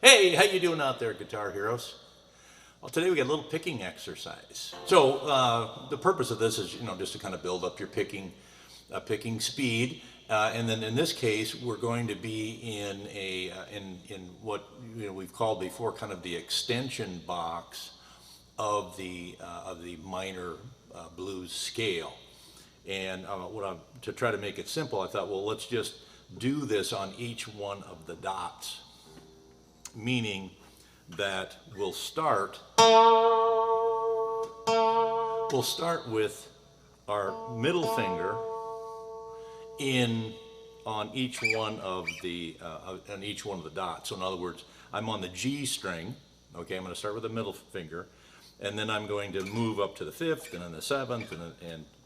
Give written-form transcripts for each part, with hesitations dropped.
Hey, how you doing out there, guitar heroes? Well, today we got a little picking exercise. So the purpose of this is, just to kind of build up your picking speed. And then in this case, we're going to be in in what we've called before kind of the extension box of the minor blues scale. And to try to make it simple, I thought, well, let's just do this on each one of the dots, meaning that we'll start with our middle finger on each one of the dots. So in other words, I'm on the G string. Okay, I'm going to start with the middle finger, and then I'm going to move up to the 5th, and then the 7th,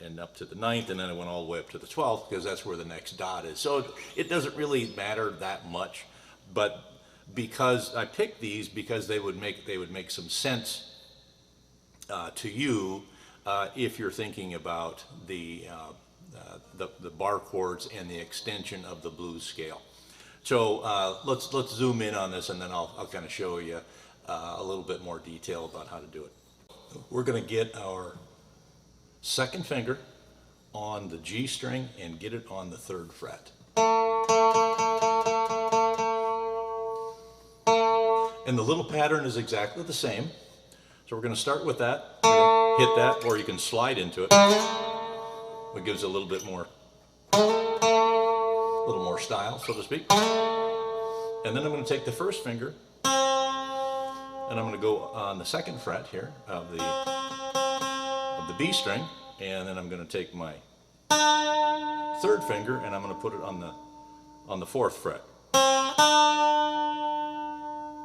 and up to the 9th, and then I went all the way up to the 12th because that's where the next dot is. So it doesn't really matter that much, but because I picked these because they would make some sense to you if you're thinking about the bar chords and the extension of the blues scale. So let's zoom in on this, and then I'll kind of show you a little bit more detail about how to do it. We're going to get our second finger on the G string and get it on the 3rd fret. And the little pattern is exactly the same. So we're going to start with that. We're going to hit that, or you can slide into it. It gives a little more style, so to speak. And then I'm going to take the first finger, and I'm going to go on the 2nd fret here of the B string, and then I'm going to take my 3rd finger and I'm going to put it on the 4th fret.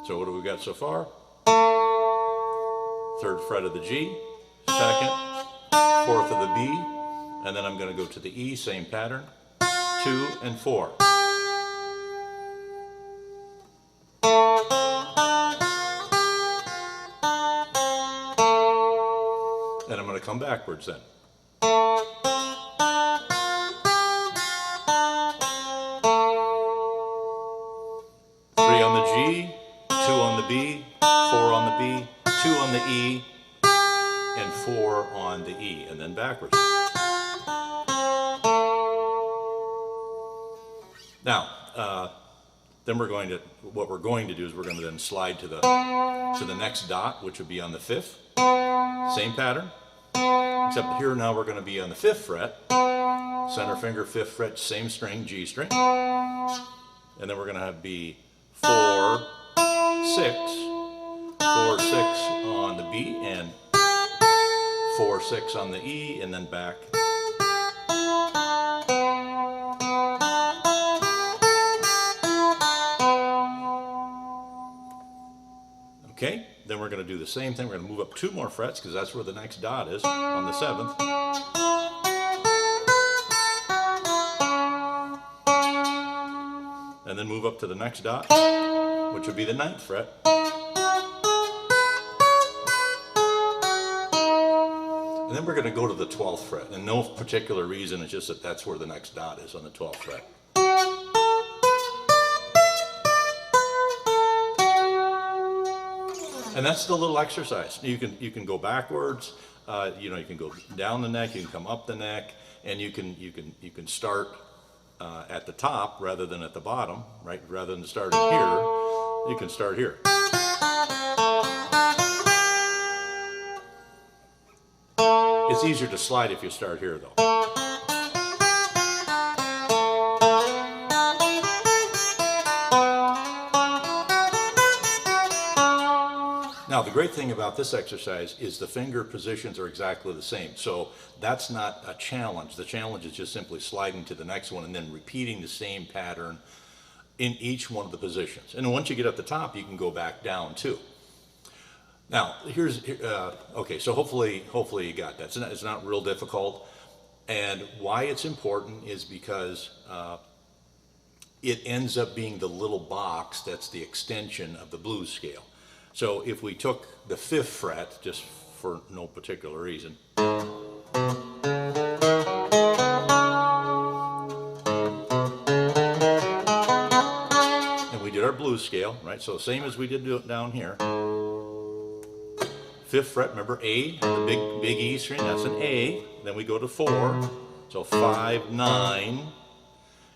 So what do we got so far? 3rd fret of the G, 2nd, 4th of the B, and then I'm going to go to the E, same pattern, 2 and 4. And I'm going to come backwards then. 3 on the G, 2 on the B, 4 on the B, 2 on the E, and 4 on the E, and then backwards. Now, then what we're going to do is we're going to then slide to the next dot, which would be on the 5th. Same pattern, except here now we're going to be on the 5th fret, center finger, 5th fret, same string, G string, and then we're going to be 4, 6, 4, 6 on the B, and 4, 6 on the E, and then back. Okay, then we're going to do the same thing. We're going to move up 2 more frets because that's where the next dot is, on the 7th. And then move up to the next dot, which would be the 9th fret. And then we're going to go to the 12th fret, and no particular reason, it's just that that's where the next dot is, on the 12th fret. And that's the little exercise. You can go backwards, you can go down the neck, you can come up the neck, and you can start at the top rather than at the bottom, right? Rather than starting here, you can start here. It's easier to slide if you start here, though. Now, the great thing about this exercise is the finger positions are exactly the same, so that's not a challenge. The challenge is just simply sliding to the next one and then repeating the same pattern in each one of the positions. And once you get at the top, you can go back down too. Now, okay, so hopefully you got that. It's not real difficult. And why it's important is because it ends up being the little box that's the extension of the blues scale. So if we took the 5th fret, just for no particular reason, and we did our blues scale, right? So same as we did do it down here. 5th fret, remember A, the big E string, that's an A. Then we go to 4, so 5, 9,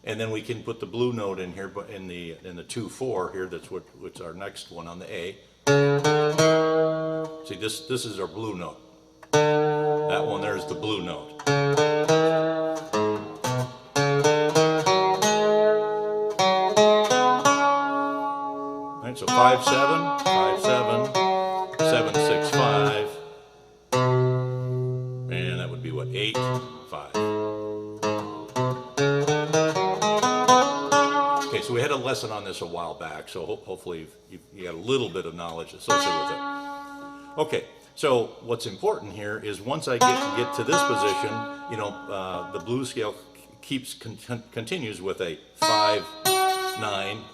and then we can put the blue note in here, but in the 2-4 here, that's what's our next one on the A. See, this is our blue note. That one there's the blue note. Right, so 5, 7, 5, 7, 7, 6, 5, and that would be what, 8, 5. Okay, so we had a lesson on this a while back, so hopefully you got a little bit of knowledge associated with it. Okay, so what's important here is once I get to this position, you know, the blues scale continues with a 5, 9,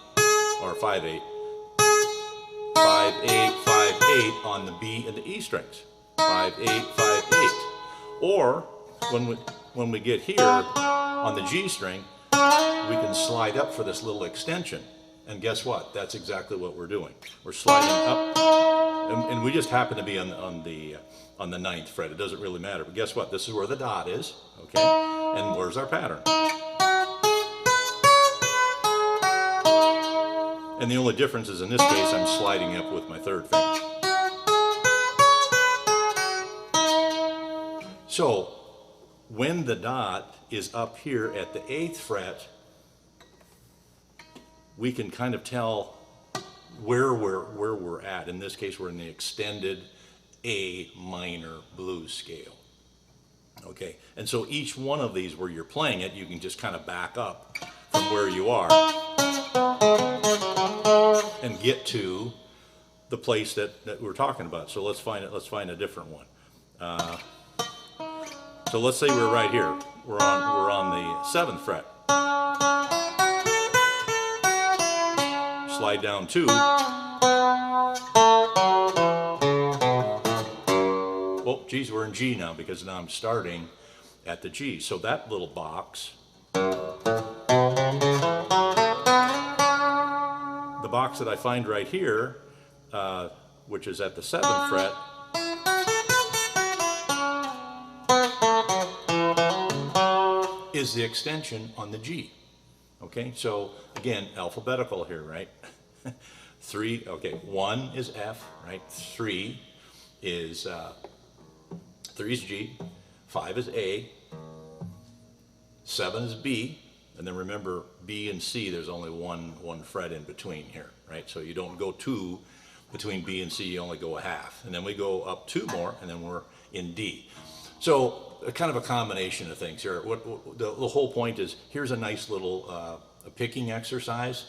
or 5, 8. 5, 8, 5, 8 on the B and the E strings. 5, 8, 5, 8. Or when we get here on the G string, we can slide up for this little extension. And guess what? That's exactly what we're doing. We're sliding up, and we just happen to be on the 9th fret. It doesn't really matter. But guess what? This is where the dot is. Okay, and where's our pattern? And the only difference is in this case, I'm sliding up with my 3rd finger. So, when the dot is up here at the 8th fret, we can kind of tell where we're at. In this case, we're in the extended A minor blues scale. Okay, and so each one of these where you're playing it, you can just kind of back up from where you are and get to the place that we're talking about. So let's find a different one. So let's say we're right here. We're on the 7th fret. Slide down 2. Oh, geez, we're in G now because now I'm starting at the G. So that little box, the box that I find right here, which is at the 7th fret, is the extension on the G. Okay, so again, alphabetical here, right? 3, okay, 1 is F, right? 3 is G, 5 is A, 7 is B, and then remember B and C, there's only one fret in between here, right? So you don't go 2 between B and C, you only go a half. And then we go up 2 more, and then we're in D. So kind of a combination of things here. The whole point is, here's a nice little picking exercise,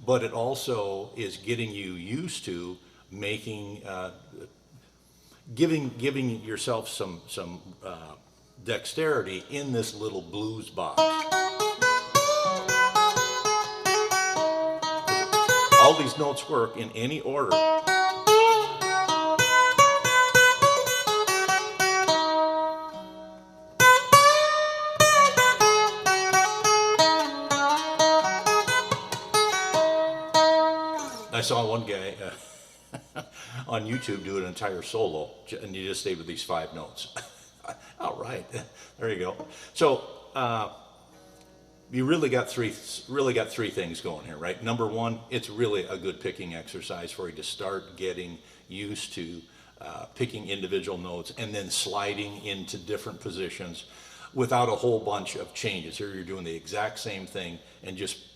but it also is getting you used to making, giving yourself some dexterity in this little blues box. All these notes work in any order. I saw one guy on YouTube do an entire solo, and you just stayed with these 5 notes. All right, there you go. So you really got three things going here, right? Number one, it's really a good picking exercise for you to start getting used to picking individual notes and then sliding into different positions without a whole bunch of changes. Here you're doing the exact same thing and just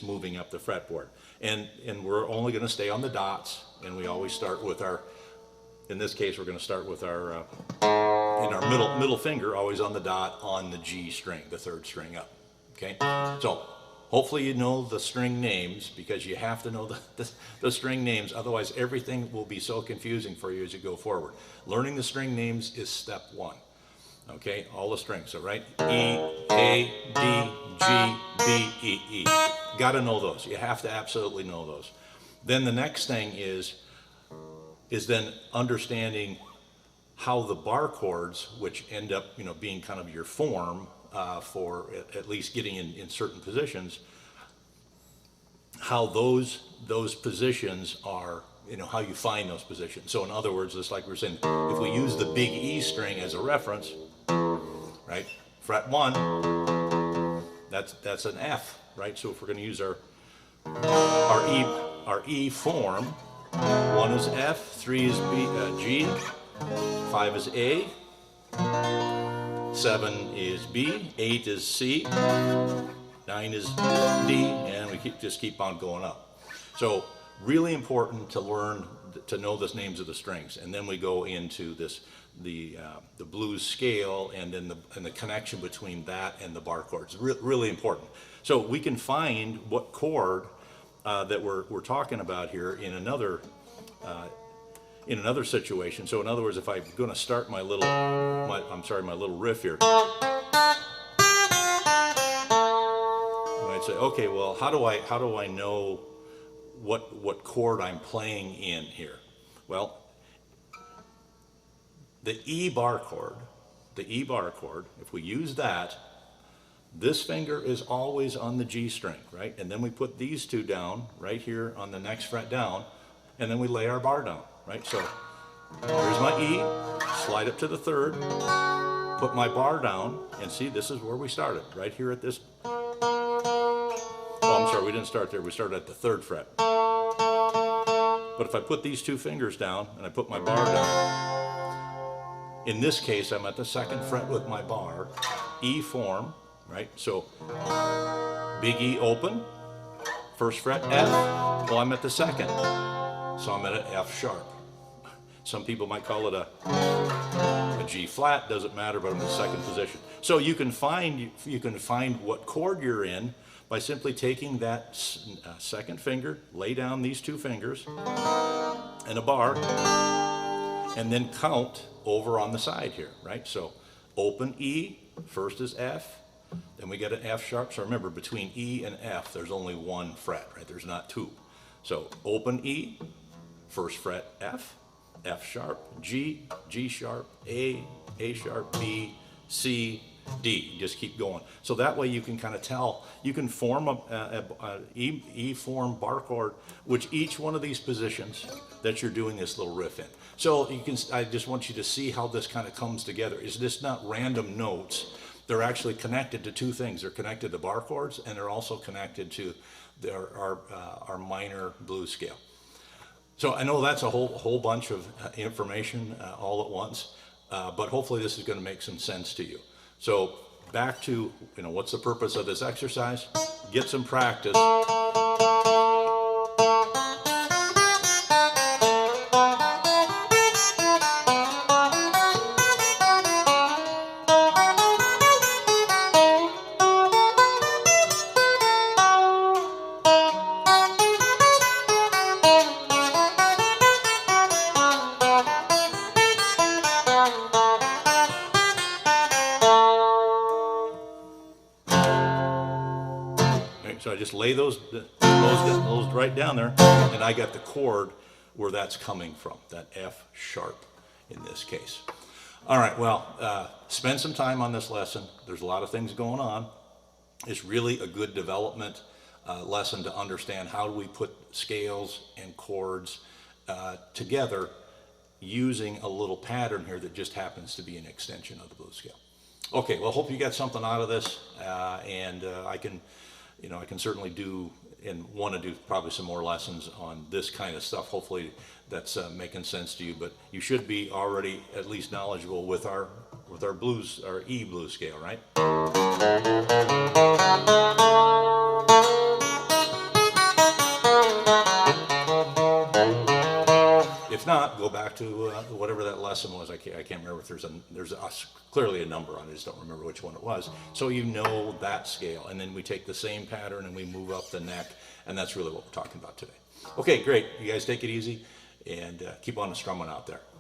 moving up the fretboard. And we're only going to stay on the dots, and we always start with our, in this case we're going to start with our, in our middle finger, always on the dot on the G string, the 3rd string up, okay? So hopefully you know the string names, because you have to know the string names, otherwise everything will be so confusing for you as you go forward. Learning the string names is step 1. Okay, all the strings, so right? E, A, D, G, B, E, E. Got to know those. You have to absolutely know those. Then the next thing is then understanding how the bar chords, which end up, you know, being kind of your form for at least getting in certain positions, how those positions are, how you find those positions. So in other words, it's like we were saying, if we use the big E string as a reference, right? Fret 1, that's an F, right? So if we're going to use our E form, 1 is F, 3 is G, 5 is A, 7 is B, 8 is C, 9 is D, and we just keep on going up. So really important to learn to know the names of the strings, and then we go into the blues scale, and then the connection between that and the bar chords. Really important. So we can find what chord that we're talking about here in another situation. So in other words, if I'm going to start my little riff here, I'd say, okay, well, how do I know what chord I'm playing in here? Well, the E bar chord, if we use that, this finger is always on the G string, right? And then we put these two down right here on the next fret down, and then we lay our bar down, right? So here's my E, slide up to the 3rd, put my bar down, and see, this is where we started, right here at this. Oh, I'm sorry, we didn't start there. We started at the 3rd fret. But if I put these two fingers down and I put my bar down, in this case, I'm at the 2nd fret with my bar, E form, right? So big E open, 1st fret F, well, I'm at the 2nd, so I'm at an F sharp. Some people might call it a G flat, doesn't matter, but I'm in the 2nd position. So you can find what chord you're in by simply taking that 2nd finger, lay down these 2 fingers and a bar, and then count over on the side here, right? So open E, 1st is F, then we get an F sharp. So remember, between E and F, there's only 1 fret, right? There's not 2. So open E, 1st fret F, F sharp, G, G sharp, A sharp, B, C, D. Just keep going. So that way you can kind of tell, you can form a E form bar chord, which each one of these positions that you're doing this little riff in. So I just want you to see how this kind of comes together. Is this not random notes? They're actually connected to 2 things. They're connected to bar chords, and they're also connected to our minor blues scale. So I know that's a whole bunch of information all at once, but hopefully this is going to make some sense to you. So back to, what's the purpose of this exercise? Get some practice. So I just lay those right down there, and I got the chord where that's coming from, that F sharp in this case. All right, well, spend some time on this lesson. There's a lot of things going on. It's really a good development lesson to understand how do we put scales and chords together using a little pattern here that just happens to be an extension of the blues scale. Okay, well, hope you got something out of this, and I can certainly do and want to do probably some more lessons on this kind of stuff. Hopefully that's making sense to you, but you should be already at least knowledgeable with our blues, our E blues scale, right? If not, go back to whatever that lesson was. I can't remember if there's clearly a number on it. I just don't remember which one it was. So you know that scale, and then we take the same pattern and we move up the neck, and that's really what we're talking about today. Okay, great. You guys take it easy and keep on strumming out there.